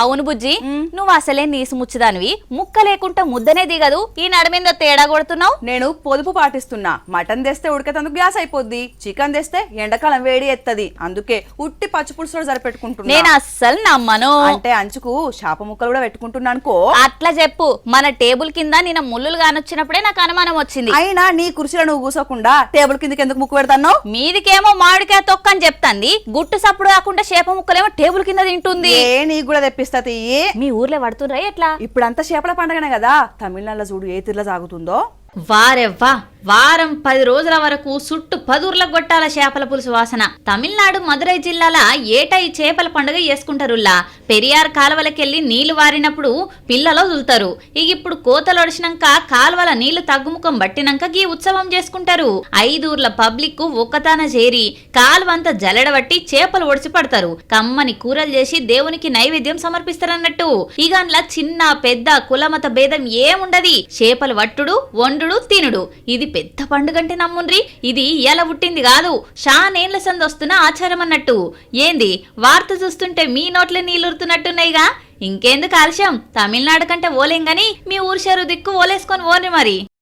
అవును బుజ్జి, నువ్వు అసలే నీసు ముచ్చదానివి. ముక్క లేకుండా ముద్దనే దిగదు, ఈ నడమిందో తేడా కొడుతున్నావు. నేను పొదుపు పాటిస్తున్నా. మటన్ తెస్తే ఉడకేతందుకు గ్యాస్ అయిపోద్ది, చికెన్ తెస్తే ఎండాకాలం వేడి ఎత్తది. అందుకే ఉట్టి పచ్చి పులుసులో సరిపెట్టుకుంటున్నా. నేను అస్సలు నమ్మను. అంటే అంచుకు చేప ముక్కలు కూడా పెట్టుకుంటున్నా అనుకో. అట్లా చెప్పు. మన టేబుల్ కింద నిన్న ముళ్ళులు కానొచ్చినప్పుడే నాకు అనుమానం వచ్చింది. అయినా నీ కుర్చీలో నువ్వు కూసోకుండా టేబుల్ కిందకి ఎందుకు ముక్కు పెడతావు? మీదికేమో మామిడికాయ తొక్క అని చెప్తాంది, గుట్టు సప్పుడు కాకుండా చేప ముక్కలేమో టేబుల్ కింద తింటుంది. నీకు కూడా తెప్పిస్తా తీయి. మీ ఊర్లో పడుతుండ్రా ఎట్లా? ఇప్పుడంతా చేపల పండగనే కదా, తమిళనాడులో చూడు ఏ తీరులో సాగుతుందో. వారెవ్వా, వారం 10 రోజుల వరకు చుట్టు 10 ఊర్లకు గొట్టాల చేపల పులుసు వాసన. తమిళనాడు మదురై జిల్లాల ఏటా ఈ చేపల పండుగ చేసుకుంటారులా. పెరియార్ కాలువలకెళ్లి నీళ్లు వారినప్పుడు పిల్లలో వదులుతారు. ఇక ఇప్పుడు కోతలు ఒడిచినాక కాలువల నీళ్లు తగ్గుముఖం బట్టినాక ఈ ఉత్సవం చేసుకుంటారు. 5 ఊర్ల పబ్లిక్ ఒక్కతాన చేరి కాలువంతా జలడబట్టి చేపలు ఒడిచి పడతారు. కమ్మని కూరలు చేసి దేవునికి నైవేద్యం సమర్పిస్తారన్నట్టు. ఇక అందులో చిన్న పెద్ద కులమత భేదం ఏముండది. చేపలు వట్టుడు, వండుడు, తినుడు. ఇది పెద్ద పండుగంటే నమ్ముండ్రి. ఇది ఎలా పుట్టింది కాదు, షానేళ్ల సందొస్తున్న ఆచారం అన్నట్టు. ఏంది వార్త చూస్తుంటే మీ నోట్లే నీళ్ళురుతున్నట్టున్నాయిగా. ఇంకెందుకు ఆలస్యం, తమిళనాడు కంటే ఓలేం గాని మీ ఊరు చెరు దిక్కు ఓలేసుకొని ఓన్రి మరి.